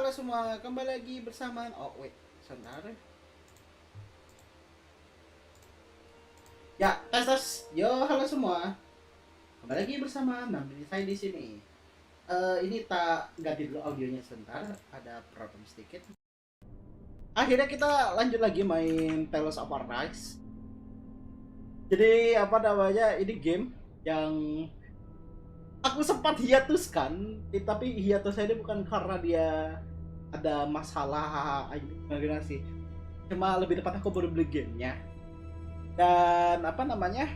halo semua, kembali lagi bersama sebentar. Ya, tes. Yo, halo semua. Kembali lagi bersama memberi saya di sini. Ini tak ganti dulu audionya sebentar, ada problem sedikit. Akhirnya kita lanjut lagi main Tales of Arise. Jadi apa namanya? Ini game yang aku sempat hiatuskan, tapi hiatusnya ini bukan karena dia ada masalah gimana sih, cuma lebih tepat aku baru beli gamenya. Dan apa namanya,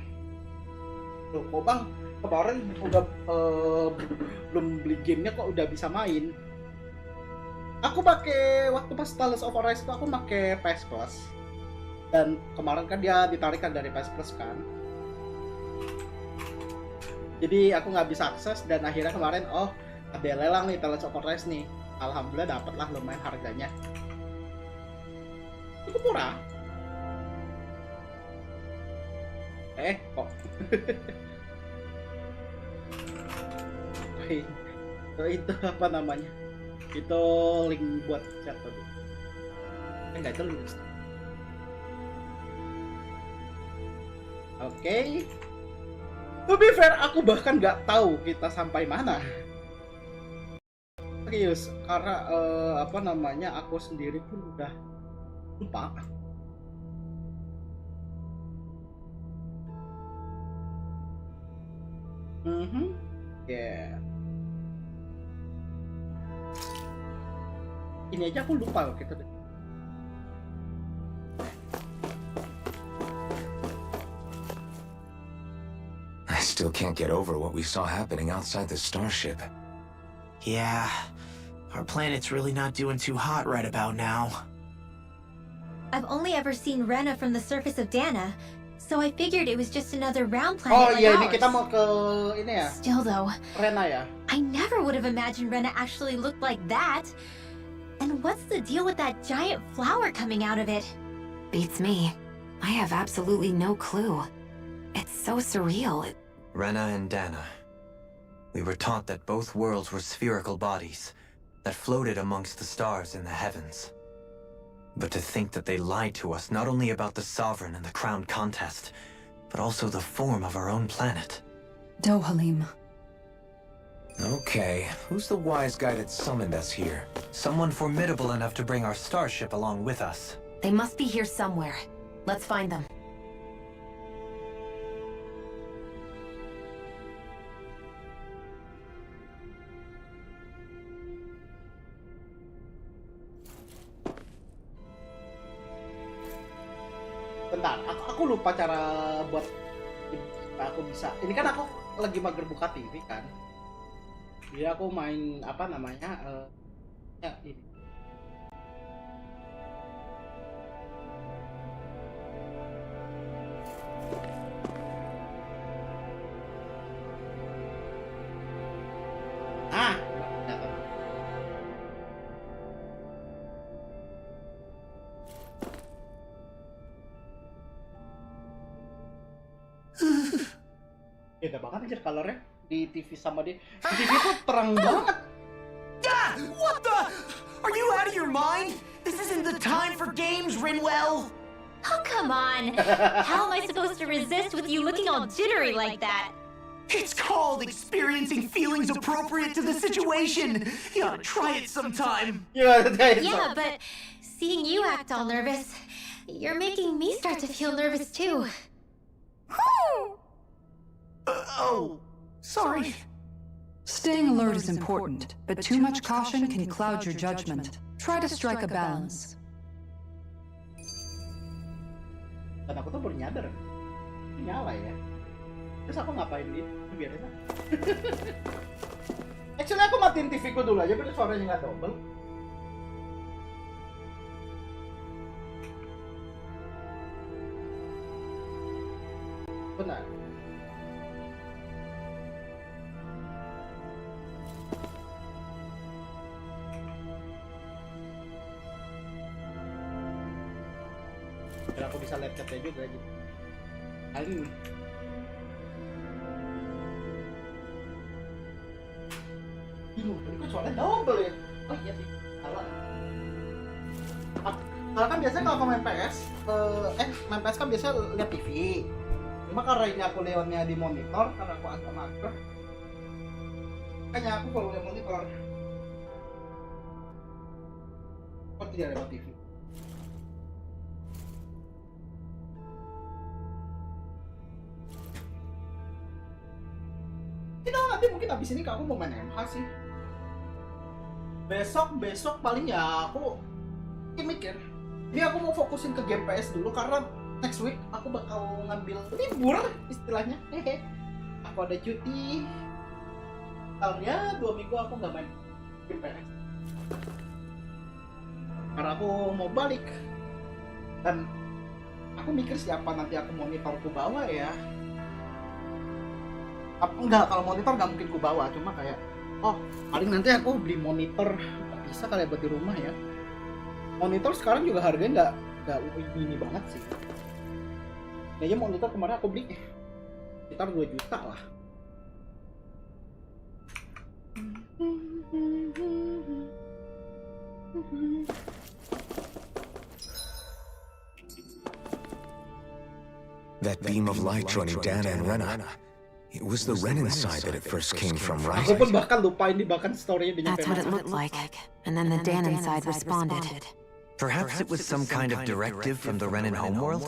loh kok bang kemarin udah belum beli gamenya kok udah bisa main. Aku pakai waktu pas Tales of Arise itu aku pakai PS Plus, dan kemarin kan dia ditarikan dari PS Plus kan, jadi aku nggak bisa akses. Dan akhirnya kemarin ada lelang nih Tales of Arise nih, alhamdulillah dapet lah, lumayan harganya cukup murah. Kok itu apa namanya, itu link buat chat tadi, enggak, itu link. Oke. To be fair, aku bahkan nggak tahu kita sampai mana. Serius, karena apa namanya, aku sendiri pun udah lupa. Yeah. Ini aja aku lupa loh kita. I still can't get over what we saw happening outside the starship. Yeah, our planet's really not doing too hot right about now. I've only ever seen Rena from the surface of Dana, so I figured it was just another round planet Oh like iya, ours. ini kita mau ke ini ya. Still though, Rena ya. I never would have imagined Rena actually looked like that. And what's the deal with that giant flower coming out of it? Beats me. I have absolutely no clue. It's so surreal. Rena and Dana. We were taught that both worlds were spherical bodies that floated amongst the stars in the heavens. But to think that they lied to us not only about the Sovereign and the Crown contest, but also the form of our own planet. Dohalim. Okay, who's the wise guy that summoned us here? Someone formidable enough to bring our starship along with us. They must be here somewhere. Let's find them. Bentar, aku lupa cara buat aku bisa. Ini kan aku lagi mager buka TV kan. Jadi aku main apa namanya? Ya ini. Beda banget aja colornya di TV sama di TV tuh terang banget. What the? Are you out of your mind? This isn't the time for games, Rinwell. Oh, come on. How am I supposed to resist with you looking all jittery like that? It's called experiencing feelings appropriate to the situation. You ought to try it sometime. Yeah, but seeing you act all nervous, you're making me start to feel nervous too. Sorry. Staying alert is important, but too much caution can cloud your judgment. Try to strike a balance. Dan aku tuh baru nyadar, ini nyala ya. Terus aku ngapain ini? Biarin aja. Actually aku matiin TV ku dulu aja biar suaranya nggak double. Benar. Dan aku bisa lihat chatnya juga gitu. Kali ini. Tadi kok soalnya double ya? Oh iya sih, salah. Karena kan biasanya kalau aku main PS, main PS kan biasanya lihat TV. Cuma karena ini aku lewatnya di monitor, karena aku agak mager, makanya aku kalau lihat monitor. Kok tidak lewat TV? Kita nanti mungkin habis ini aku mau main MH sih. Besok paling ya aku mikir. Ini aku mau fokusin ke game PS dulu karena next week aku bakal ngambil libur istilahnya. Hehe. Aku ada cuti. Tahunnya 2 minggu aku nggak main game PS. Karena aku mau balik. Dan aku mikir siapa nanti aku monitorku bawa ya. Enggak, kalau monitor nggak mungkin ku bawa, cuma kayak paling nanti aku beli monitor, bisa kali buat di rumah ya. Monitor sekarang juga harganya nggak ini banget sih. Kayaknya monitor kemarin aku beli sekitar 2 juta lah. That beam of light joining Dana and Rena. It was the Renan side that it first came from, right? Aku pun bahkan lupa ini bahkan story-nya That's what it looked like. And then the Danon side responded. Perhaps it was some kind of directive from the Renan homeworld?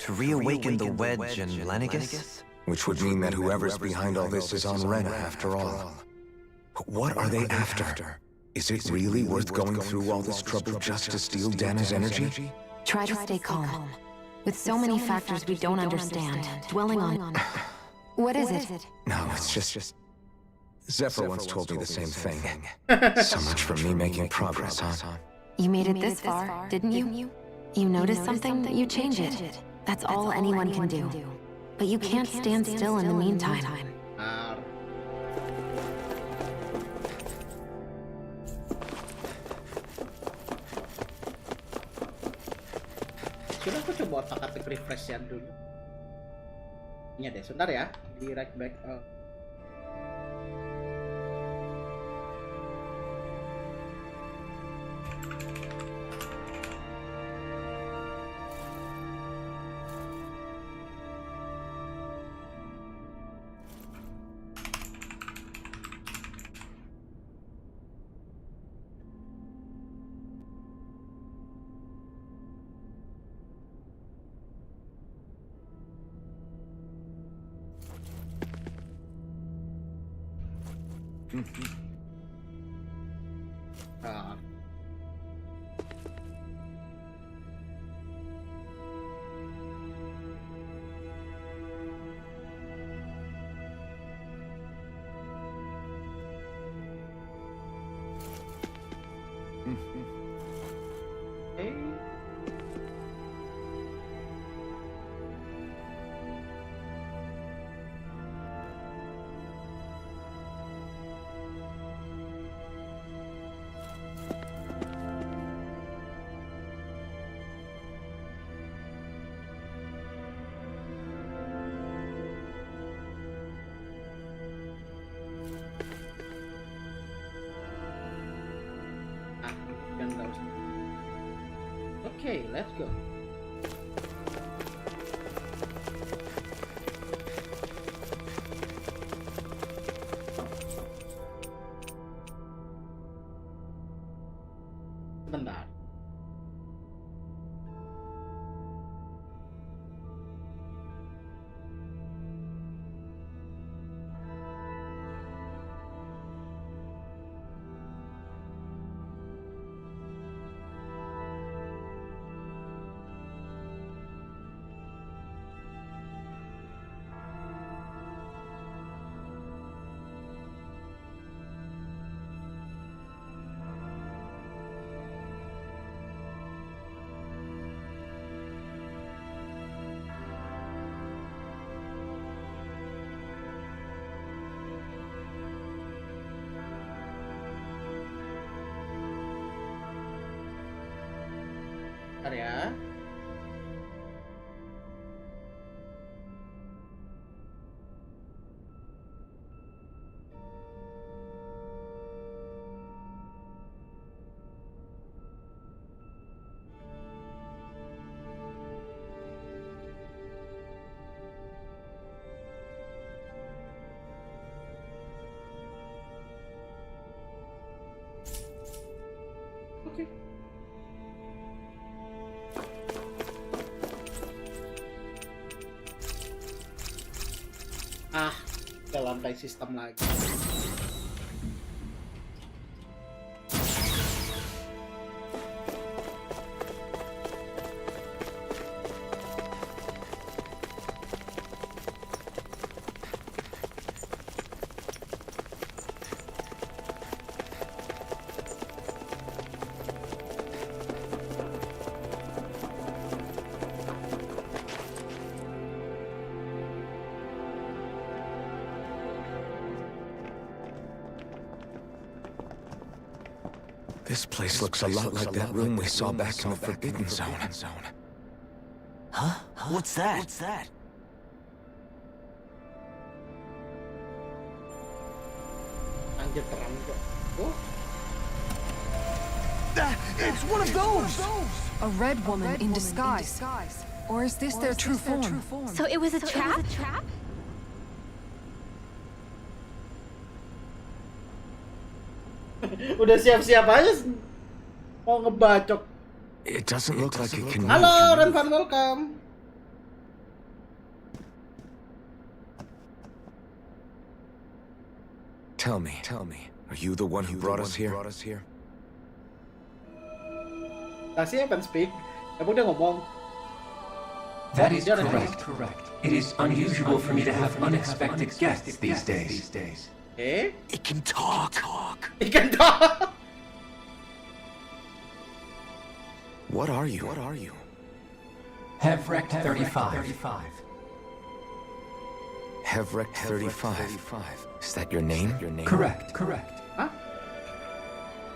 To reawaken the Wedge and Lenegus? Which would mean that whoever's behind all this is on Rena after all. But what are they after? Is it really worth going through all this trouble just to steal Dana's energy? Try to stay calm. With so many factors we don't understand, dwelling on... What is it? No, it's just... Zephyr once told me the same thing. So much for me making progress, huh? You made it this far, didn't you? You notice something, you change it. That's all anyone can do. But you can't stand still in the meantime. Sudah aku coba otak-atik refresh-nya dulu. Ini deh, sebentar ya. Di right back. Nah. Okay, let's go. Bentar. Bentar ya. Ke lantai sistem lagi. This place looks a lot like that room we saw back in the Forbidden Zone. Huh? What's that? What's that? Anjir terang kok. Oh, It's one of those! A red woman in disguise. Or is this their true form? So it was a trap? udah siap-siap aja mau ngebacok. It doesn't look like it can Halo, move. Ranvan, welcome. Tell me, are you the one who brought us here? Tasya can speak. Emang dia ngomong. That is Yeah, correct. It is unusual for me to have unexpected guests these days. Eh? It can talk. Ikan dog. What are you? Hevrect 35. Hevrect 35. Is that your name? Correct.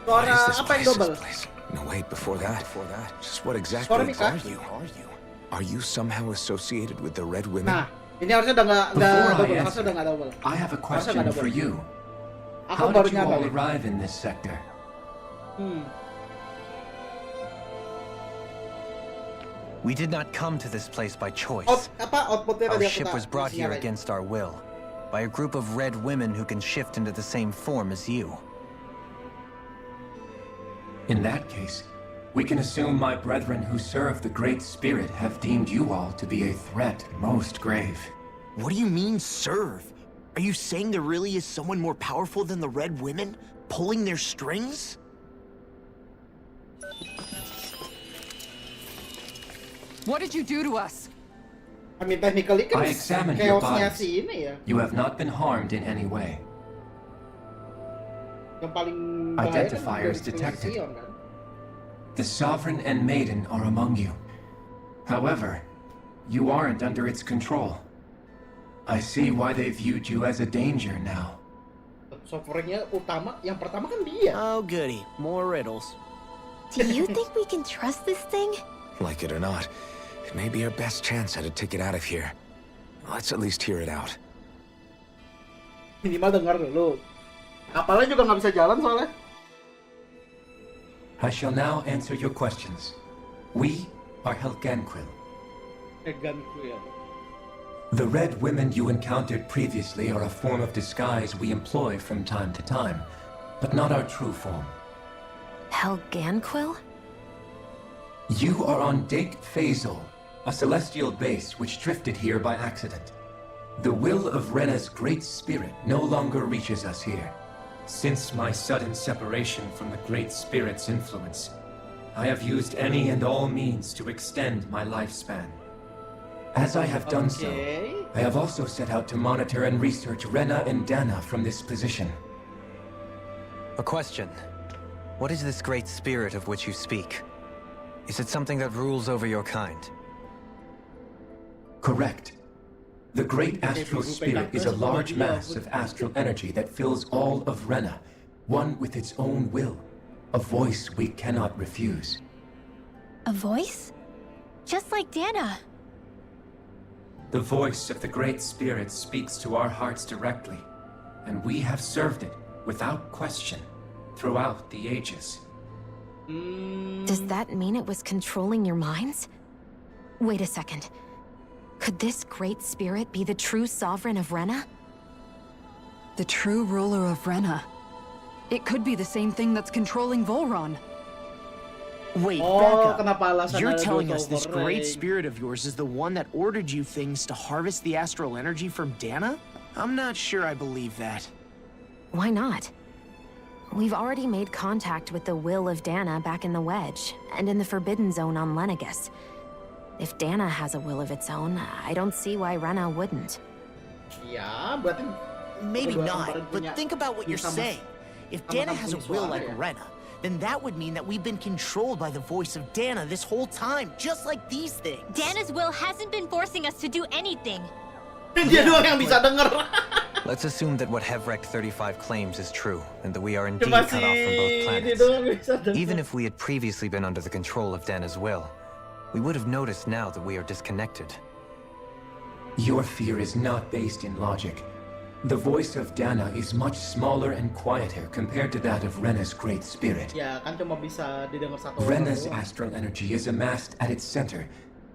What is Suara this apa yang place? double? No, wait, before that. Just what Suara exactly Mika? are you? Are you somehow associated with the Red Women? Nah, ini harusnya udah nggak Before I double, answer, harusnya udah nggak double. I have a Masa question nggak double? for you. Aku How baru did you nyadar all nih. arrive in this sector? We did not come to this place by choice. Outputnya Our tadi aku ship was brought here against our will, by a group of red women who can shift into the same form as you. In that case, we can assume my brethren who serve the Great Spirit have deemed you all to be a threat most grave. What do you mean, serve? Are you saying there really is someone more powerful than the Red Women, pulling their strings? What did you do to us? I mean, technically kan I examined your chaosnya bodies. si ini ya. You have not been harmed in any way. Yang paling bahaya kan Identifiers dari detected. Sion, kan? The Sovereign and Maiden are among you. However, you aren't under its control. I see why they viewed you as a danger now. Sovereignnya utama, yang pertama kan dia. Oh, goody. More riddles. Do you think we can trust this thing? Like it or not, it may be our best chance at a ticket out of here. Let's at least hear it out. Minimal dengar dulu. Kapalnya juga nggak bisa jalan soalnya. I shall now answer your questions. We are Helganquil. Egan Quill. The red women you encountered previously are a form of disguise we employ from time to time, but not our true form. Helganquil? You are on Date Phasal, a celestial base which drifted here by accident. The will of Rena's great spirit no longer reaches us here. Since my sudden separation from the Great Spirit's influence, I have used any and all means to extend my lifespan. As I have done so, I have also set out to monitor and research Rena and Dana from this position. A question. What is this great spirit of which you speak? Is it something that rules over your kind? Correct. The Great Astral Spirit is a large mass of astral energy that fills all of Rena, one with its own will, a voice we cannot refuse. A voice? Just like Dana. The voice of the Great Spirit speaks to our hearts directly, and we have served it without question throughout the ages. Does that mean it was controlling your minds? Wait a second. Could this great spirit be the true sovereign of Rena? The true ruler of Rena. It could be the same thing that's controlling Volron. Wait, Oh, back up. kenapa alasan You're ada telling dua us this sovereign? great spirit of yours is the one that ordered you things to harvest the astral energy from Dana? I'm not sure I believe that. Why not? We've already made contact with the will of Dana back in the Wedge, and in the Forbidden Zone on Lenegus. If Dana has a will of its own, I don't see why Rena wouldn't. Ya, berarti Maybe kedua not, kemarin but punya think about what you're sama- saying. If sama Dana sama has a punya will suara like ya. Rena, then that would mean that we've been controlled by the voice of Dana this whole time, just like these things. Dana's will hasn't been forcing us to do anything. Dia doang yang bisa denger. Let's assume that what Hevrect 35 claims is true, and that we are indeed Cuma cut off from both dia planets. doang yang bisa denger. Even if we had previously been under the control of Dana's will, we would have noticed now that we are disconnected. Your fear is not based in logic. The voice of Dana is much smaller and quieter compared to that of Rena's great spirit. Ya kan cuma bisa didengar satu orang Rena's doang. astral energy is amassed at its center,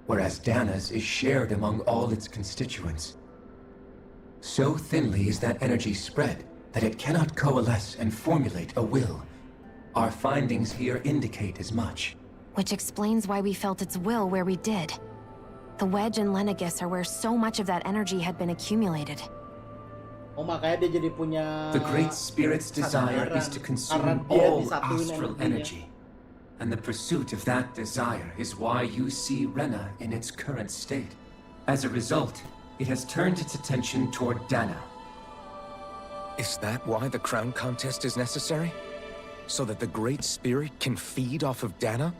whereas Dana's is shared among all its constituents. So thinly is that energy spread that it cannot coalesce and formulate a will. Our findings here indicate as much. Which explains why we felt its will where we did. The Wedge and Lenegus are where so much of that energy had been accumulated. Oh, makanya dia jadi punya The Great Spirit's desire is to Karena consume dia all disatuin astral energinya. energy. And the pursuit of that desire is why you see Rena in its current state. As a result, it has turned its attention toward Dana. Is that why the crown contest is necessary? So that the Great Spirit can feed off of Dana?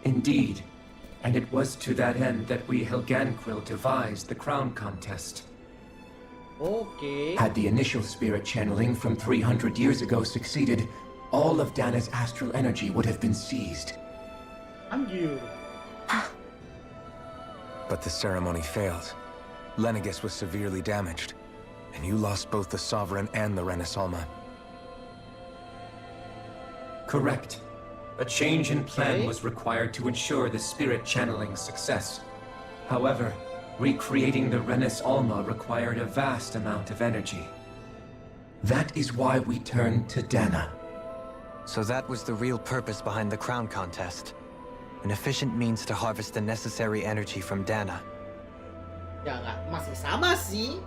Indeed. And it was to that end that we Helganquil devised the crown contest. Oke. Had the initial spirit channeling from 300 years ago succeeded, all of Dana's astral energy would have been seized. Anjir. But the ceremony failed. Lenegus was severely damaged, and you lost both the Sovereign and the Renasalma. Correct. A change in plan Okay. was required to ensure the spirit channeling success. However, recreating the Renis Alma required a vast amount of energy. That is why we turned to Dana. So that was the real purpose behind the crown contest. An efficient means to harvest the necessary energy from Dana. Ya nggak, masih sama sih.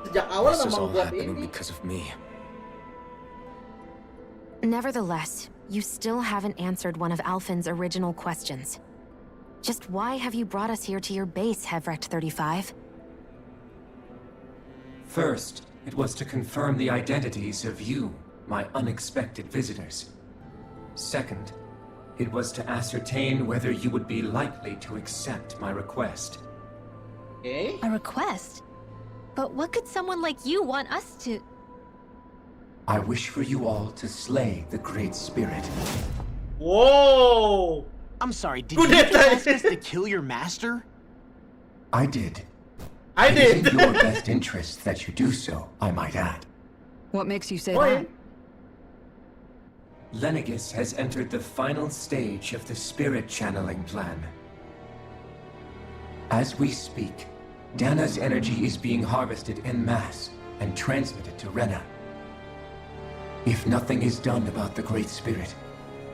Sejak awal This is memang all buat happening ini. because of me. Nevertheless, you still haven't answered one of Alphen's original questions. Just why have you brought us here to your base, Hevrect 35? First, it was to confirm the identities of you, my unexpected visitors. Second, it was to ascertain whether you would be likely to accept my request. Oke. A request? But what could someone like you want us to... I wish for you all to slay the Great Spirit. Wow. I'm sorry, did Who you did just that? ask us to kill your master? I did. I It is did. in your best interest that you do so, I might add. What makes you say Oh, that? Lenegus has entered the final stage of the spirit channeling plan. As we speak, Dana's energy is being harvested en masse and transmitted to Rena. If nothing is done about the Great Spirit,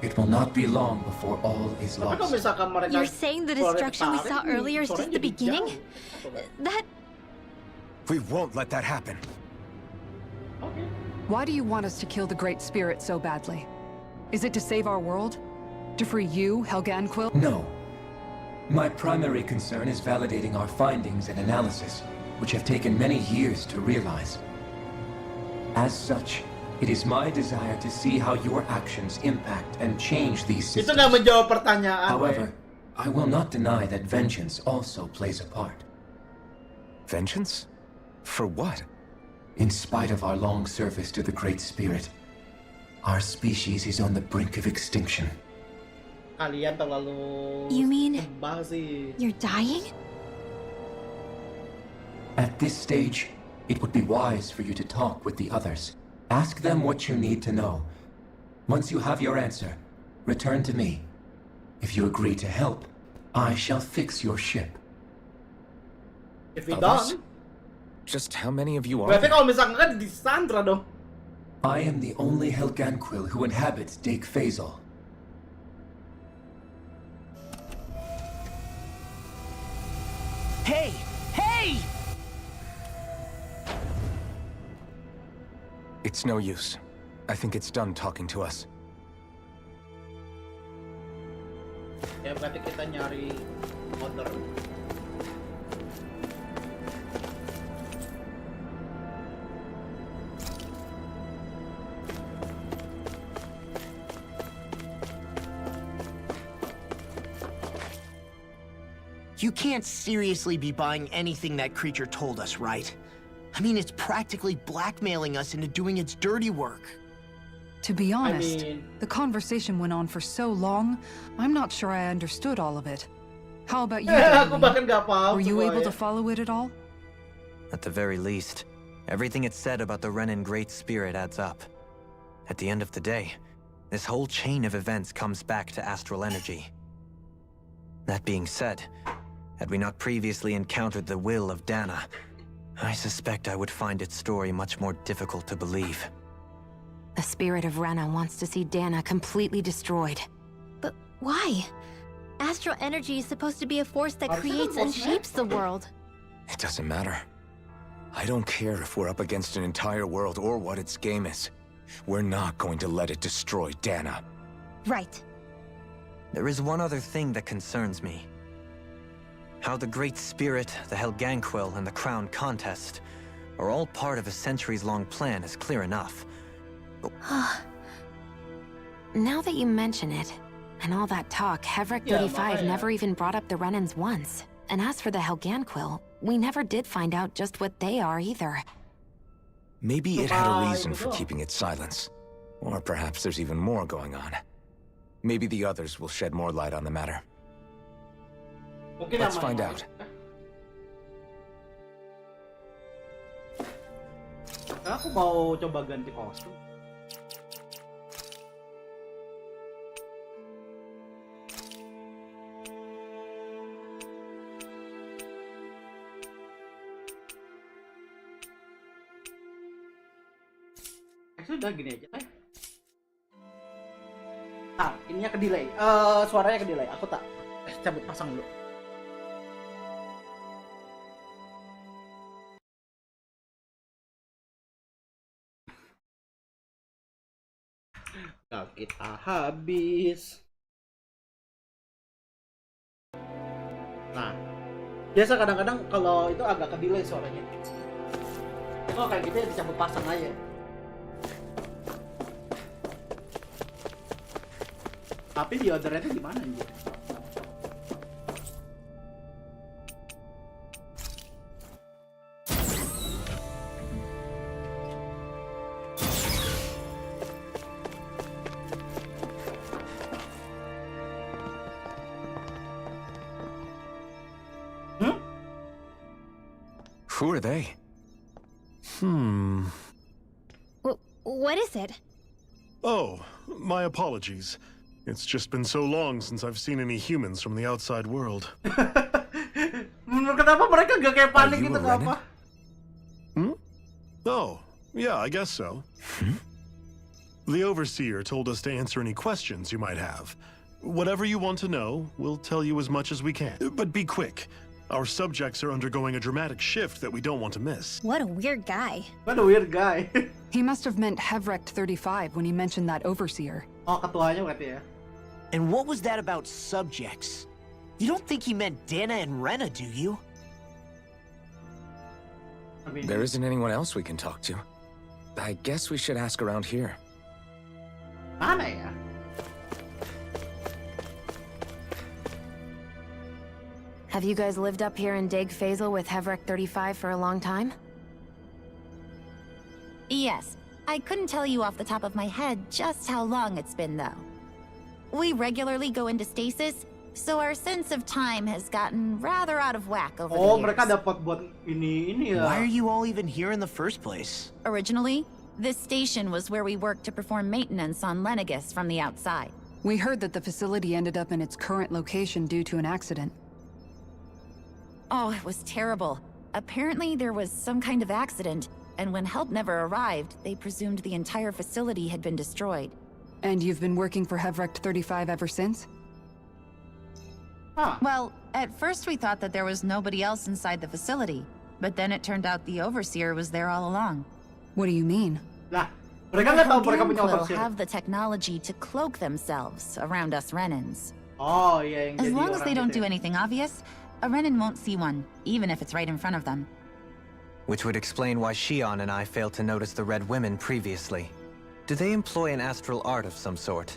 it will not be long before all is Tapi kalau lost. misalkan mereka You're saying the keluar destruction we tarik, saw earlier is just suaranya the jadi beginning? jauh. Oke. That... We won't let that happen. Why do you want us to kill the Great Spirit so badly? Is it to save our world? To free you, Helganquil? No. My primary concern is validating our findings and analysis, which have taken many years to realize. As such, it is my desire to see how your actions impact and change these Itu systems. nggak menjawab pertanyaan. However, I will not deny that vengeance also plays a part. Vengeance? For what? In spite of our long service to the Great Spirit, our species is on the brink of extinction. Kalian terlalu You mean- tebal sih. You're dying? At this stage, it would be wise for you to talk with the others. Ask them what you need to know. Once you have your answer, return to me. If you agree to help, I shall fix your ship. If we Others? don't, Just how many of you are berarti there? kalau misalkan kan di Sandra dong. I am the only Helganquil who inhabits Dake Phasal. Hey! Hey! It's no use. I think it's done talking to us. Ya berarti kita nyari order. You can't seriously be buying anything that creature told us, right? I mean, it's practically blackmailing us into doing its dirty work. To be honest, mean- the conversation went on for so long, I'm not sure I understood all of it. How about you, Aku Danny? bahkan gak paham. Were you able semuanya. to follow it at all? At the very least, everything it said about the Renan Great Spirit adds up. At the end of the day, this whole chain of events comes back to astral energy. That being said, had we not previously encountered the will of Dana, I suspect I would find its story much more difficult to believe. The spirit of Rena wants to see Dana completely destroyed. But why? Astral energy is supposed to be a force that Harusnya creates kan and bosnya. shapes the world. It doesn't matter. I don't care if we're up against an entire world or what its game is. We're not going to let it destroy Dana. Right. There is one other thing that concerns me. How the Great Spirit, the Helganquil, and the Crown Contest are all part of a centuries-long plan is clear enough. Now that you mention it, and all that talk, Hevric Yeah, 35 makanya. never even brought up the Renans once. And as for the Helganquil, we never did find out just what they are either. Maybe it had a Bye, reason for betul. keeping its silence. Or perhaps there's even more going on. Maybe the others will shed more light on the matter. Mungkin Let's yang find mana? out. Aku mau coba ganti kostum. Sudah gini aja lah. Ininya ke delay. Suaranya ke delay. Aku tak cabut pasang dulu. Nah, kita habis. Nah, biasa kadang-kadang kalau itu agak ke delay suaranya. Oh, kayak gitu ya dicabut pasang aja. Tapi di ordernya itu gimana anjir? Who are they? What is it? Oh, my apologies. It's just been so long since I've seen any humans from the outside world. Kenapa mereka gak kayak panik Are you gitu a kenapa? Hmm? Oh, yeah, I guess so. The Overseer told us to answer any questions you might have. Whatever you want to know, we'll tell you as much as we can. But be quick. Our subjects are undergoing a dramatic shift that we don't want to miss. What a weird guy. What a weird guy. He must have meant Hevric 35 when he mentioned that overseer. Oh, ketuanya berarti ya. And what was that about subjects? You don't think he meant Dana and Rena, do you? I mean, There isn't anyone else we can talk to. I guess we should ask around here. mana ya? Have you guys lived up here in Dag Faisal with Hevric 35 for a long time? Yes. I couldn't tell you off the top of my head just how long it's been, though. We regularly go into stasis, so our sense of time has gotten rather out of whack over Oh, the mereka years. dapat buat ini ya. Why are you all even here in the first place? Originally, this station was where we worked to perform maintenance on Lenegus from the outside. We heard that the facility ended up in its current location due to an accident. Oh, it was terrible. Apparently there was some kind of accident, and when help never arrived, they presumed the entire facility had been destroyed. And you've been working for Hevric 35 ever since? Hah. Well, at first we thought that there was nobody else inside the facility, but then it turned out the Overseer was there all along. What do you mean? Lah, Mereka nggak tahu mereka punya Helganquill overseer. have the technology to cloak themselves around us Renans. Oh iya, yang As jadi long as orang they don't gitu do ya. anything obvious, a Renan won't see one, even if it's right in front of them. Which would explain why Shion and I failed to notice the Red Women previously. Do they employ an astral art of some sort?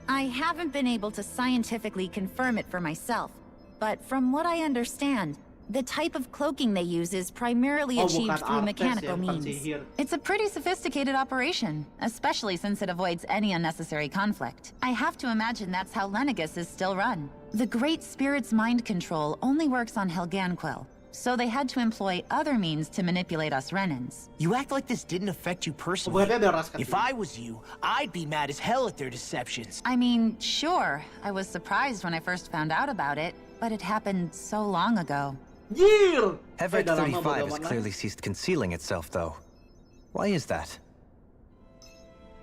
I haven't been able to scientifically confirm it for myself, but from what I understand, the type of cloaking they use is primarily Oh, achieved bukan through artes mechanical ya, bukan means. sihir. It's a pretty sophisticated operation, especially since it avoids any unnecessary conflict. I have to imagine that's how Lenegus is still run. The Great Spirit's mind control only works on Helganquill, so they had to employ other means to manipulate us Renans. You act like this didn't affect you personally. Bukannya ada ras If ketiga. I was you, I'd be mad as hell at their deceptions. I mean, sure, I was surprised when I first found out about it, but it happened so long ago. Jir! Everett Udah lama 35 has bagaimana? clearly ceased concealing itself, though. Why is that?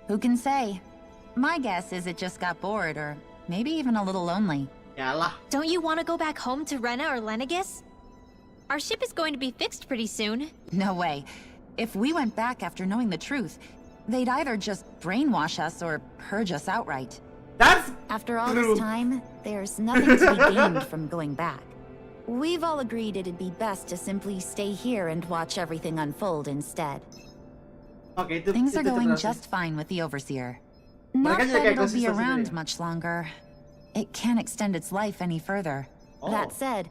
Who can say? My guess is it just got bored, or maybe even a little lonely. Yalah. Don't you want to go back home to Rena or Lenegus? Our ship is going to be fixed pretty soon. No way. If we went back after knowing the truth, they'd either just brainwash us or purge us outright. That's After all true. this time, there's nothing to be gained from going back. We've all agreed it'd be best to simply stay here and watch everything unfold instead. Oke, itu Things are itu going terasa. just fine with the Overseer. Mereka Not jadi that kayak it'll be konsisten around sendiri ya? much longer. It can't extend its life any further. Oh. That said,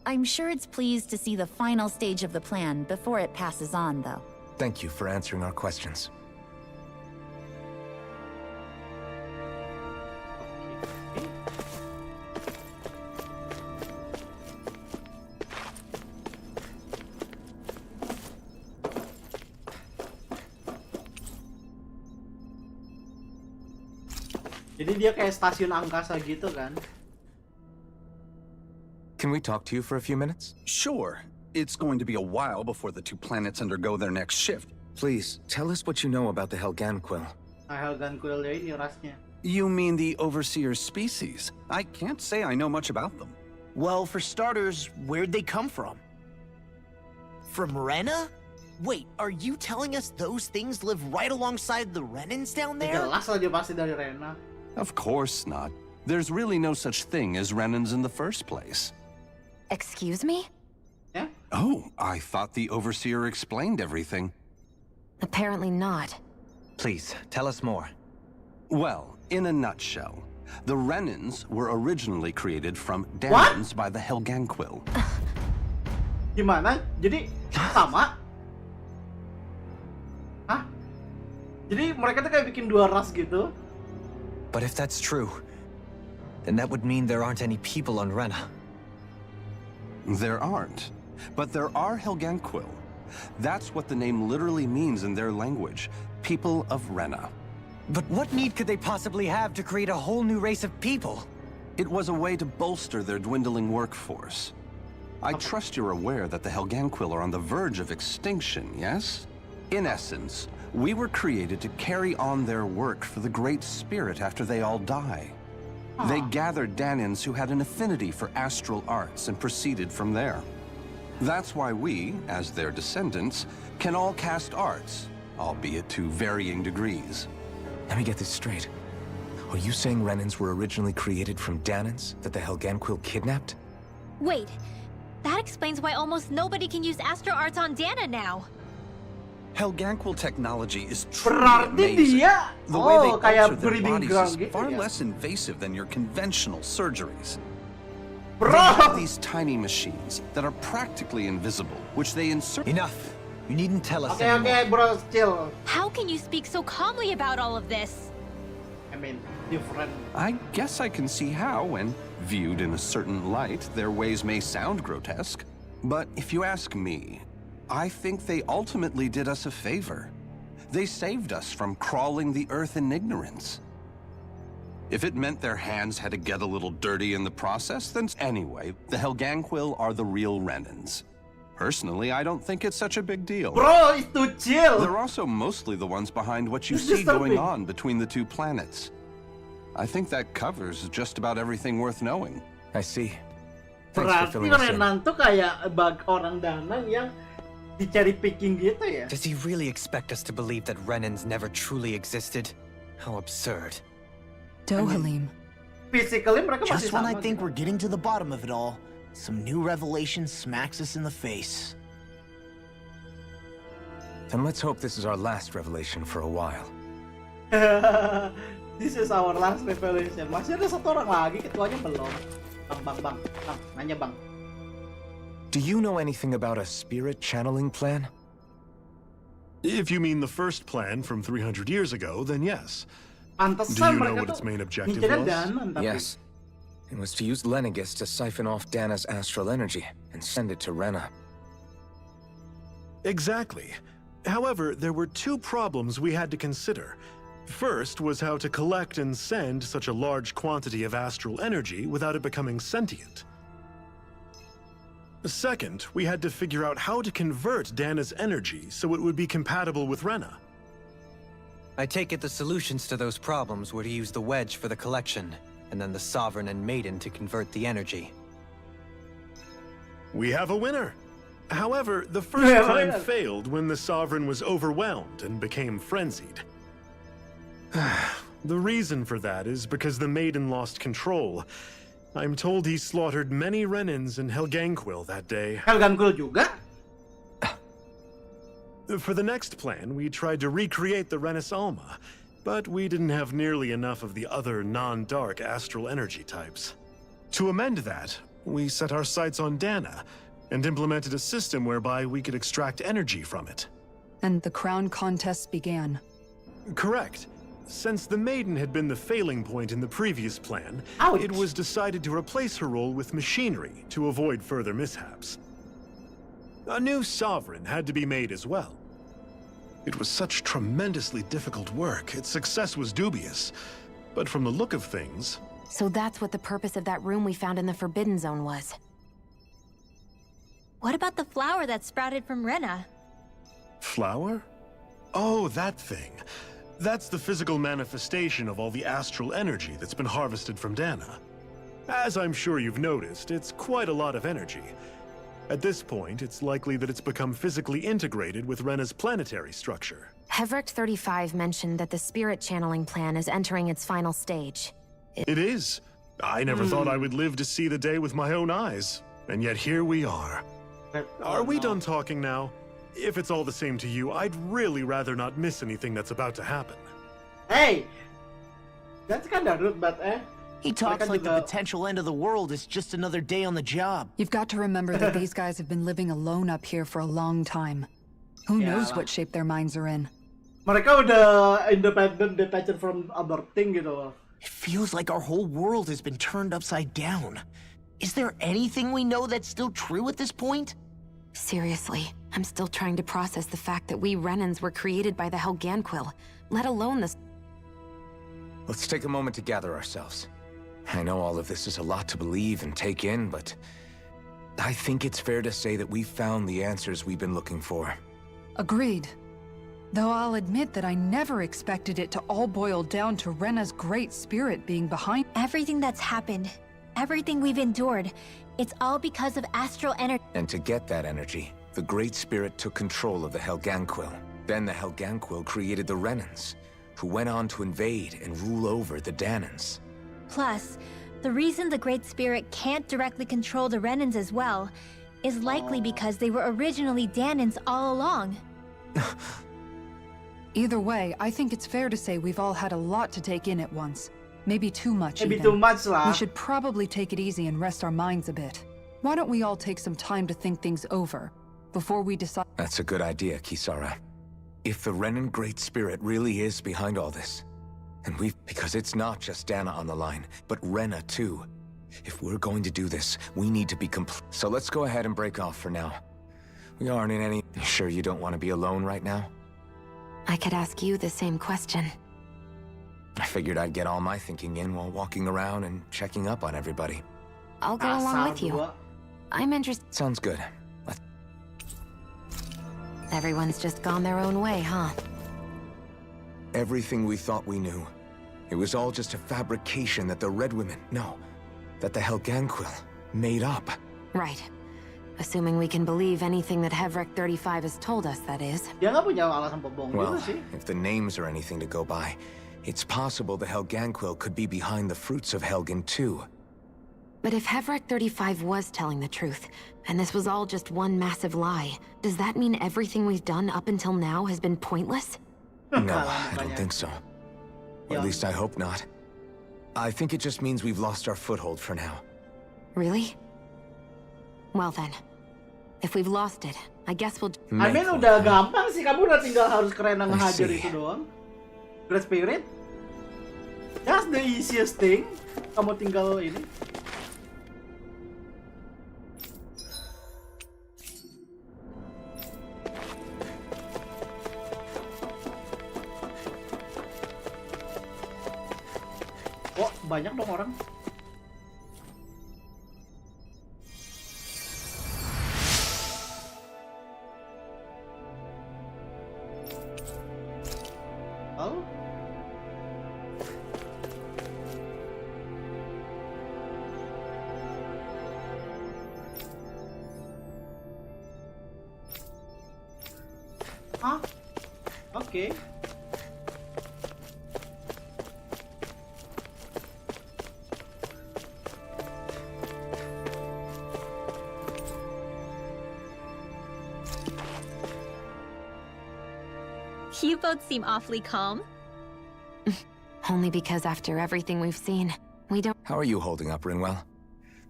I'm sure it's pleased to see the final stage of the plan before it passes on, though. Thank you for answering our questions. Jadi dia kayak stasiun angkasa gitu kan? Can we talk to you for a few minutes? Sure. It's going to be a while before the two planets undergo their next shift. Please, tell us what you know about the Helganquill. Nah, Helganquill ini rasnya. You mean the Overseer species? I can't say I know much about them. Well, for starters, where'd they come from? From Rena? Wait, are you telling us those things live right alongside the Renans down there? Jelas lah dia pasti dari Rena. Of course not. There's really no such thing as Renans in the first place. Excuse me? Ya? Oh, I thought the Overseer explained everything. Apparently not. Please, tell us more. Well, in a nutshell, the Renans were originally created from Danans by the Helganquill. Gimana? Jadi sama? Hah? Jadi mereka tuh kayak bikin dua ras gitu? But if that's true, then that would mean there aren't any people on Rena. There aren't, but there are Helganquill. That's what the name literally means in their language, people of Rena. But what need could they possibly have to create a whole new race of people? It was a way to bolster their dwindling workforce. I trust you're aware that the Helganquill are on the verge of extinction, yes? In essence, we were created to carry on their work for the Great Spirit after they all die. They gathered Danans who had an affinity for astral arts and proceeded from there. That's why we, as their descendants, can all cast arts, albeit to varying degrees. Let me get this straight. Are you saying Renans were originally created from Danans that the Helganquill kidnapped? Wait, that explains why almost nobody can use Astro Arts on Dana now. Helganquill technology is truly Berarti amazing. dia The way they kayak alter their breeding bodies ground is gitu far ya. less invasive than your conventional surgeries. They Bro! have these tiny machines that are practically invisible, which they insert. Enough. You needn't tell us Oke, anymore. bro, chill. How can you speak so calmly about all of this? I mean, different. I guess I can see how, when viewed in a certain light, their ways may sound grotesque. But if you ask me, I think they ultimately did us a favor. They saved us from crawling the earth in ignorance. If it meant their hands had to get a little dirty in the process, then anyway, the Helganquill are the real Renans. Personally, I don't think it's such a big deal. Bro, itu chill. They're also mostly the ones behind what you It's see going disturbing. on between the two planets. I think that covers just about everything worth knowing. I see. Thanks for Berarti filling us in. Renan tuh kayak orang Danan yang Di cherry picking gitu ya. Does he really expect us to believe that Renans never truly existed? How absurd. Dohalim. Physically mereka masih Just when I sama think sih. we're getting to the bottom of it all, some new revelation smacks us in the face. Then let's hope this is our last revelation for a while. This is our last revelation. Masih ada satu orang lagi, ketuanya belum. Bang, nanya bang. Do you know anything about a spirit channeling plan? If you mean the first plan from 300 years ago, then yes. Do Pantesan you know mereka what its tuh main objective ngincernya was? Dana, tapi Yes. It was to use Lenegis to siphon off Dana's astral energy and send it to Rena. Exactly. However, there were two problems we had to consider. First was how to collect and send such a large quantity of astral energy without it becoming sentient. Second, we had to figure out how to convert Dana's energy so it would be compatible with Rena. I take it the solutions to those problems were to use the wedge for the collection, and then the Sovereign and Maiden to convert the energy. We have a winner. However, the first plan failed when the Sovereign was overwhelmed and became frenzied. The reason for that is because the Maiden lost control. I'm told he slaughtered many Renans in Helganquil that day. Helganquil juga. For the next plan, we tried to recreate the Renis Alma, but we didn't have nearly enough of the other non-dark astral energy types. To amend that, we set our sights on Dana, and implemented a system whereby we could extract energy from it. And the crown contests began. Correct. Since the Maiden had been the failing point in the previous plan, Ouch. it was decided to replace her role with machinery to avoid further mishaps. A new Sovereign had to be made as well. It was such tremendously difficult work, its success was dubious. But from the look of things... So that's what the purpose of that room we found in the Forbidden Zone was. What about the flower that sprouted from Rena? Flower? Oh, that thing. That's the physical manifestation of all the astral energy that's been harvested from Dana. As I'm sure you've noticed, it's quite a lot of energy. At this point, it's likely that it's become physically integrated with Rena's planetary structure. Hevrek 35 mentioned that the spirit channeling plan is entering its final stage. It is. I never thought I would live to see the day with my own eyes. And yet here we are. Are we done talking now? If it's all the same to you, I'd really rather not miss anything that's about to happen. Hey, that's kind of rude, but He talks Mereka like the juga- potential end of the world is just another day on the job. You've got to remember that these guys have been living alone up here for a long time. Who knows Yalah. what shape their minds are in? mereka udah independent, detached from other thing gitu loh. It feels like our whole world has been turned upside down. Is there anything we know that's still true at this point? Seriously, I'm still trying to process the fact that we Renans were created by the Helganquil, let alone this. Let's take a moment to gather ourselves. I know all of this is a lot to believe and take in, but I think it's fair to say that we've found the answers we've been looking for. Agreed. Though I'll admit that I never expected it to all boil down to Rena's great spirit being behind. Everything that's happened, everything we've endured, it's all because of astral energy. And to get that energy, the Great Spirit took control of the Helganquil. Then the Helganquil created the Renans, who went on to invade and rule over the Danans. Plus, the reason the Great Spirit can't directly control the Renans as well is likely because they were originally Danans all along. Either way, I think it's fair to say we've all had a lot to take in at once. Maybe too much Maybe even. too much lah. We should probably take it easy and rest our minds a bit. Why don't we all take some time to think things over before we decide? That's a good idea, Kisara. If the Renan Great Spirit really is behind all this, and because it's not just Dana on the line, but Rena too. If we're going to do this, we need to be complete. So let's go ahead and break off for now. We aren't in any... You sure you don't want to be alone right now? I could ask you the same question. I figured I'd get all my thinking in while walking around and checking up on everybody. I'll go along with you. Dua. I'm interested. Sounds good. Let's... Everyone's just gone their own way, huh? Everything we thought we knew. It was all just a fabrication that the Red Women, no, that the Helganquil made up. Right. Assuming we can believe anything that Hevrek 35 has told us, that is. Dia nggak punya alasan bohong Well, juga sih. if the names are anything to go by, it's possible the Helganquil could be behind the fruits of Helgen too. But if Hevrek 35 was telling the truth, and this was all just one massive lie, does that mean everything we've done up until now has been pointless? No, I don't think so. Or at least I hope not. I think it just means we've lost our foothold for now. Really? Well then, if we've lost it, I guess we'll... I mean udah gampang sih, kamu udah tinggal harus keren ngehajar itu doang. Great Spirit? That's the easiest thing. Kamu tinggal ini. Oh, banyak dong orang. Oh. Hah? Oke. You both seem awfully calm. Only because after everything we've seen, we don't... How are you holding up, Rinwell?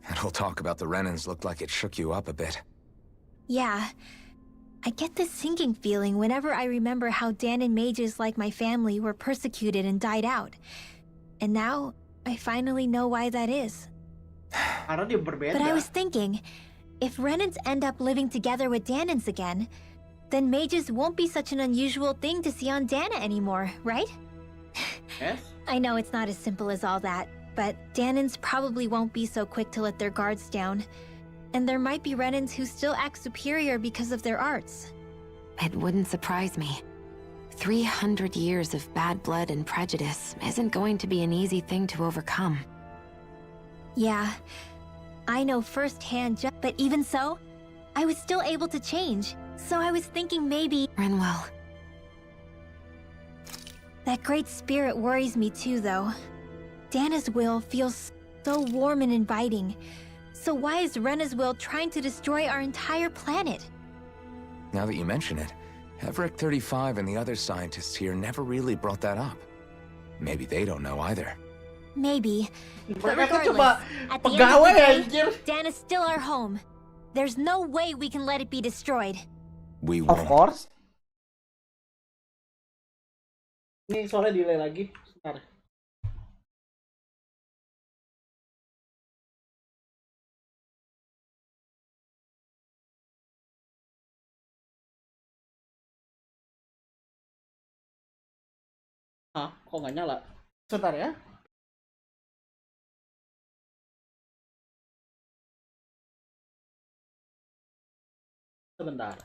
That whole talk about the Renans looked like it shook you up a bit. Yeah. I get this sinking feeling whenever I remember how Dan and mages like my family were persecuted and died out. And now, I finally know why that is. Karena dia berbeda. But I was thinking, if Renans end up living together with Danans again, then mages won't be such an unusual thing to see on Dana anymore, right? Yes. I know it's not as simple as all that, but Danans probably won't be so quick to let their guards down. And there might be Renans who still act superior because of their arts. It wouldn't surprise me. 300 years of bad blood and prejudice isn't going to be an easy thing to overcome. Yeah, I know firsthand, but even so, I was still able to change. So I was thinking maybe... Rinwell. That great spirit worries me too, though. Dana's will feels so warm and inviting. So why is Rena's will trying to destroy our entire planet? Now that you mention it, Hevrek 35 and the other scientists here never really brought that up. Maybe they don't know either. Maybe. But Mereka regardless, coba at the end pegawai of the anjir. day, Dana's still our home. There's no way we can let it be destroyed. We Of won't. course. Ini soalnya delay lagi. Sebentar. Hah? Kok nggak nyala? Sebentar ya. Sebentar.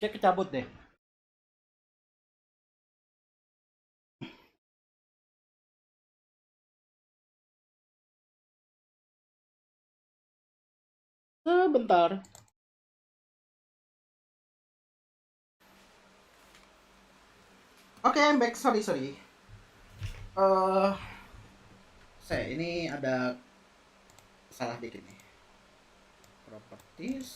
Cek kecabut deh. Sebentar. Oke, I'm back. Sorry. Saya ini ada salah dikit nih. Properties.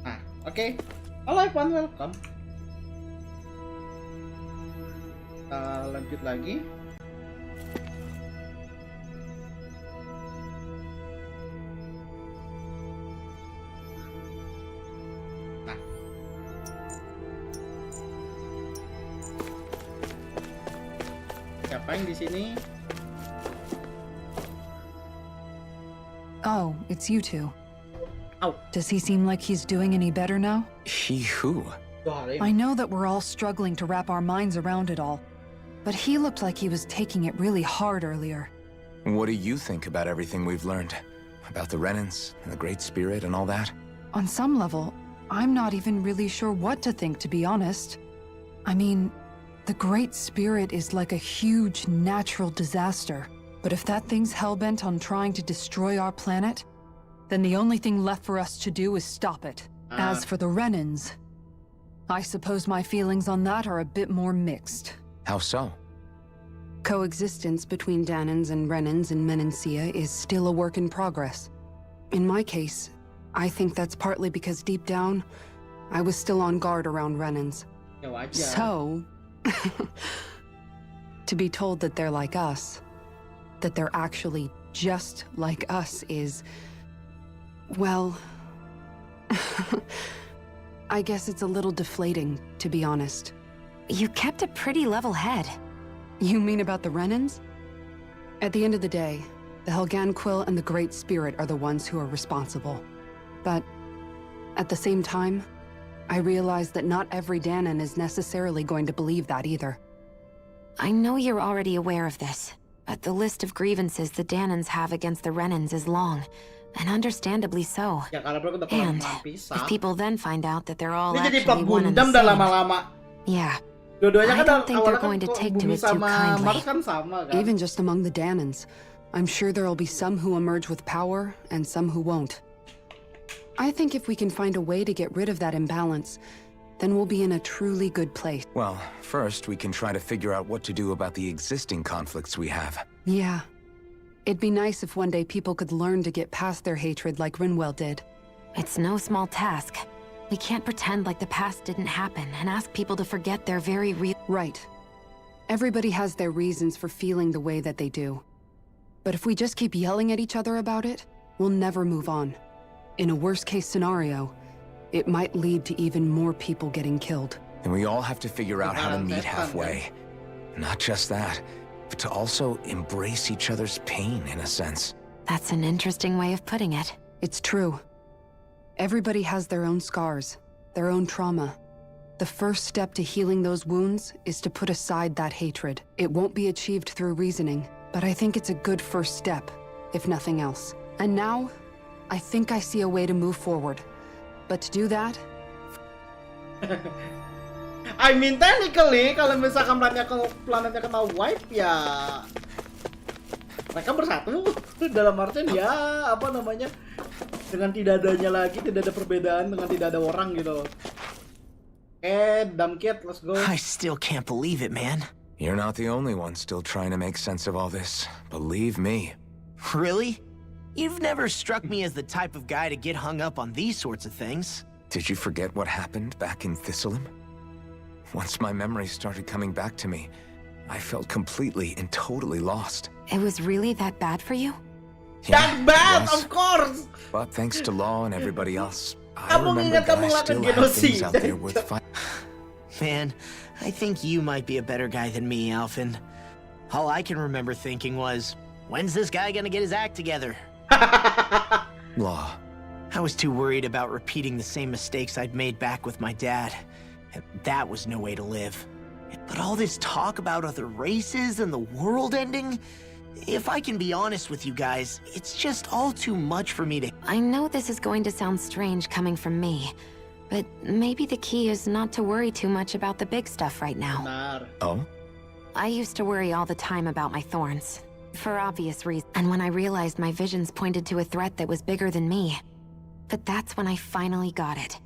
Nah, oke. Halo everyone, welcome. Kita lanjut lagi. Siapa yang di sini? Oh, it's you two. Ow. Does he seem like he's doing any better now? He who? I know that we're all struggling to wrap our minds around it all, but he looked like he was taking it really hard earlier. What do you think about everything we've learned? About the Renans and the Great Spirit and all that? On some level, I'm not even really sure what to think, to be honest. I mean, the Great Spirit is like a huge natural disaster. But if that thing's hellbent on trying to destroy our planet, then the only thing left for us to do is stop it. As for the Renans, I suppose my feelings on that are a bit more mixed. How so? Coexistence between Danans and Renans in Menancia is still a work in progress. In my case, I think that's partly because deep down, I was still on guard around Renans. So, to be told that they're like us, that they're actually just like us is, well, I guess it's a little deflating, to be honest. You kept a pretty level head. You mean about the Renans? At the end of the day, the Helganquil and the Great Spirit are the ones who are responsible. But at the same time, I realize that not every Danan is necessarily going to believe that either. I know you're already aware of this, but the list of grievances the Danans have against the Renans is long, and understandably so. And if people then find out that they're all actually one and the same, yeah, I don't think they're going to take to it too kindly. Even just among the Danans, I'm sure there'll be some who emerge with power and some who won't. I think if we can find a way to get rid of that imbalance, then we'll be in a truly good place. Well, first we can try to figure out what to do about the existing conflicts we have. Yeah. It'd be nice if one day people could learn to get past their hatred like Rinwell did. It's no small task. We can't pretend like the past didn't happen and ask people to forget their very real... Right. Everybody has their reasons for feeling the way that they do. But if we just keep yelling at each other about it, we'll never move on. In a worst-case scenario, it might lead to even more people getting killed. And we all have to figure out how to meet halfway. Not just that, but to also embrace each other's pain, in a sense. That's an interesting way of putting it. It's true. Everybody has their own scars, their own trauma. The first step to healing those wounds is to put aside that hatred. It won't be achieved through reasoning, but I think it's a good first step, if nothing else. And now, I think I see a way to move forward. But to do that... I mean, technically, kalau misalkan planetnya kena wipe, ya mereka bersatu. Dalam artian ya, apa namanya, dengan tidak adanya lagi, tidak ada perbedaan, dengan tidak ada orang gitu. Dumb kid, let's go. I still can't believe it, man. You're not the only one still trying to make sense of all this. Believe me. Really? You've never struck me as the type of guy to get hung up on these sorts of things. Did you forget what happened back in Thistleum? Once my memories started coming back to me, I felt completely and totally lost. It was really that bad for you? Yeah, that bad, yes. of course! But thanks to Law and everybody else, I remember that I still have things out there worth fighting. Man, I think you might be a better guy than me, Alphen. All I can remember thinking was, when's this guy gonna get his act together? Law. I was too worried about repeating the same mistakes I'd made back with my dad. And that was no way to live. But all this talk about other races and the world ending, if I can be honest with you guys, it's just all too much for me to... I know this is going to sound strange coming from me, but maybe the key is not to worry too much about the big stuff right now. Oh? I used to worry all the time about my thorns, for obvious reasons. And when I realized my visions pointed to a threat that was bigger than me, but that's when I finally got it.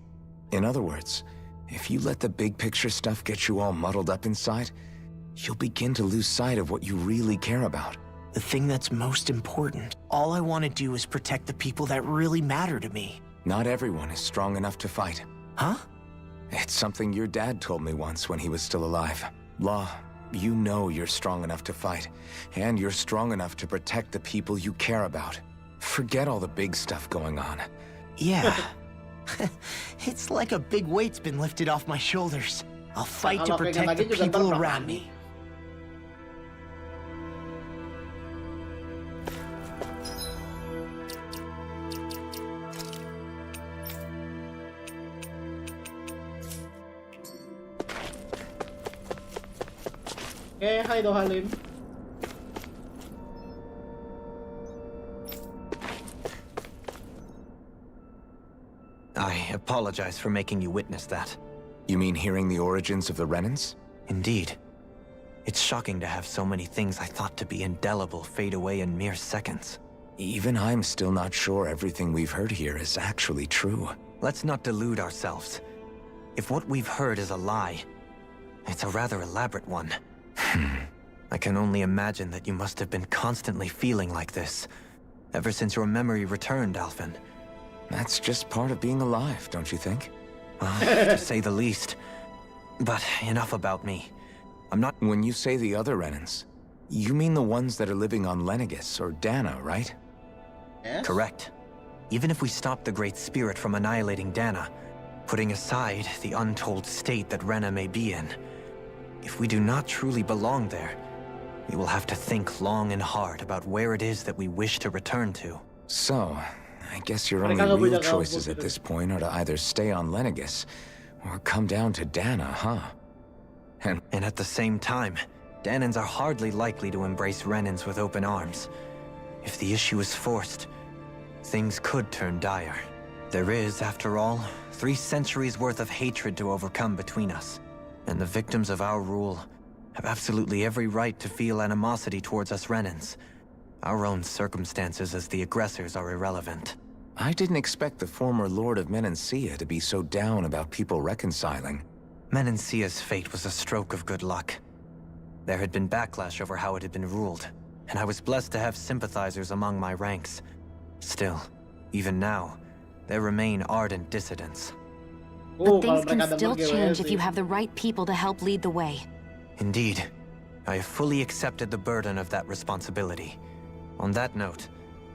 In other words, if you let the big picture stuff get you all muddled up inside, you'll begin to lose sight of what you really care about. The thing that's most important. All I want to do is protect the people that really matter to me. Not everyone is strong enough to fight. Huh? It's something your dad told me once when he was still alive. Law, you know you're strong enough to fight, and you're strong enough to protect the people you care about. Forget all the big stuff going on. Yeah. It's like a big weight's been lifted off my shoulders. I'll fight to protect the people around me. Oke, hai Dohalim. I apologize for making you witness that. You mean hearing the origins of the Renans? Indeed. It's shocking to have so many things I thought to be indelible fade away in mere seconds. Even I'm still not sure everything we've heard here is actually true. Let's not delude ourselves. If what we've heard is a lie, it's a rather elaborate one. I can only imagine that you must have been constantly feeling like this, ever since your memory returned, Alphen. That's just part of being alive, don't you think? Well, to say the least. But enough about me. I'm not— When you say the other Renans, you mean the ones that are living on Lenegis or Dana, right? Yes? Correct. Even if we stop the Great Spirit from annihilating Dana, putting aside the untold state that Rena may be in, if we do not truly belong there, we will have to think long and hard about where it is that we wish to return to. So, I guess your Mereka only nggak real punya choices kampus at gitu. this point are to either stay on Lenegis or come down to Dana, huh? And at the same time, Danans are hardly likely to embrace Renans with open arms. If the issue is forced, things could turn dire. There is, after all, 3 centuries worth of hatred to overcome between us. And the victims of our rule have absolutely every right to feel animosity towards us Renans. Our own circumstances as the aggressors are irrelevant. I didn't expect the former Lord of Menancia to be so down about people reconciling. Menancia's fate was a stroke of good luck. There had been backlash over how it had been ruled, and I was blessed to have sympathizers among my ranks. Still, even now, there remain ardent dissidents. But things kalau can mereka ada still bergerak change if sih. you have the right people to help lead the way. Indeed, I have fully accepted the burden of that responsibility. On that note,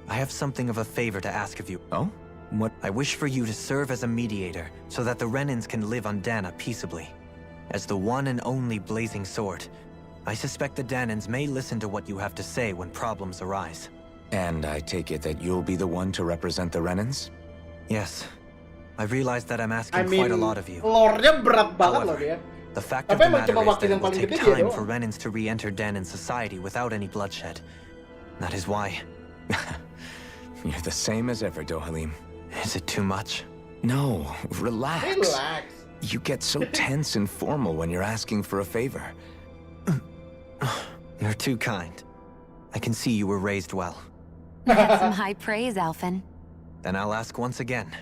I have something of a favor to ask of you. Oh? What? I wish for you to serve as a mediator so that the Renans can live on Dana peaceably. As the one and only blazing sword, I suspect the Danans may listen to what you have to say when problems arise. And I take it that you'll be the one to represent the Renans? Yes. I realize that I'm I asking mean, quite a lot of you. lore-nya berat banget loh However, dia. the fact Tapi of the emang matter cuma is waktu that yang it will paling take gede dia time doang. for Renans to re-enter Danan society without any bloodshed. That is why. You're the same as ever, Dohalim. Is it too much? No, relax. Relax. You get so tense and formal when you're asking for a favor. You're too kind. I can see you were raised well. That's some high praise, Alphen. Then I'll ask once again,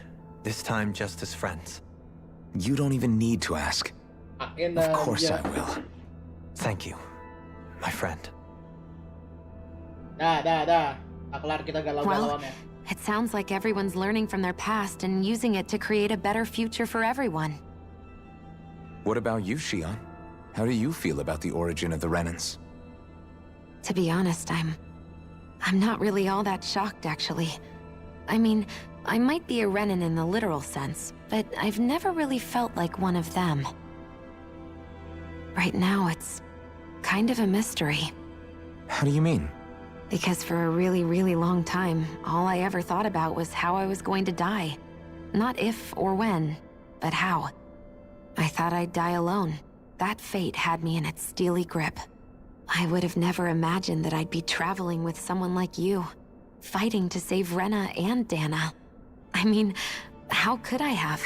this time just as friends. You don't even need to ask. Akin Of na course dia. I will. Thank you, my friend. Dah. Tak kelar kita Well, galau-galauannya. it sounds like everyone's learning from their past and using it to create a better future for everyone. What about you, Shion? How do you feel about the origin of the Renans? To be honest, I'm not really all that shocked, actually. I mean, I might be a Renan in the literal sense, but I've never really felt like one of them. Right now, it's kind of a mystery. How do you mean? Because for a really, really long time, all I ever thought about was how I was going to die. Not if or when, but how. I thought I'd die alone. That fate had me in its steely grip. I would have never imagined that I'd be traveling with someone like you, fighting to save Rena and Dana. I mean, how could I have?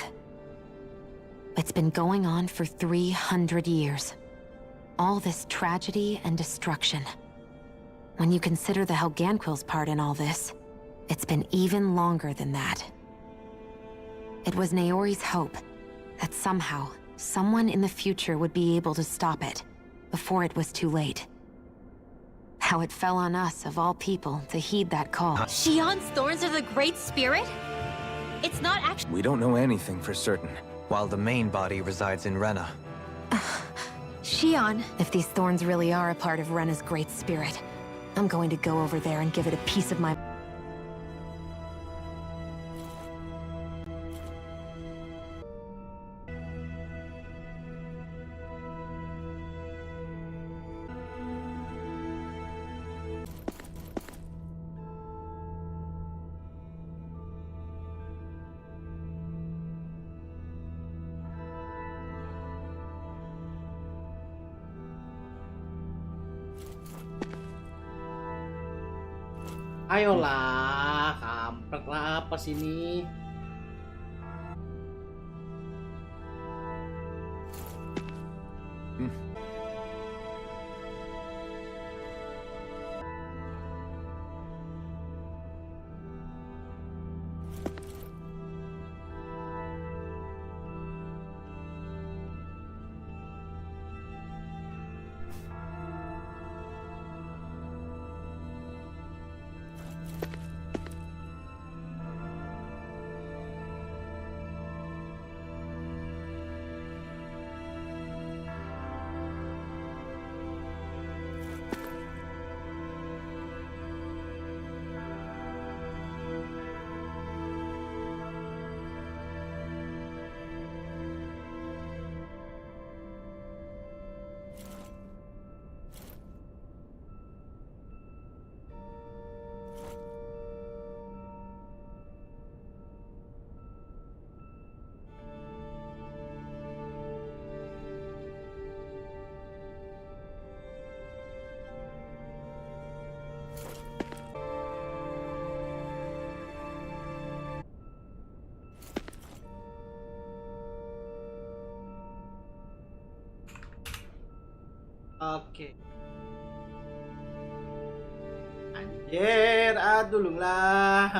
It's been going on for 300 years. All this tragedy and destruction. When you consider the Helganquil's part in all this, it's been even longer than that. It was Naori's hope that somehow, someone in the future would be able to stop it, before it was too late. How it fell on us, of all people, to heed that call. Shion's thorns are the Great Spirit? It's not actually— We don't know anything for certain. While the main body resides in Rena. Shion. If these thorns really are a part of Rena's Great Spirit, I'm going to go over there and give it a piece of my— Ayolah, kampret lah apa sini? Oke. Anjir, aduh lah.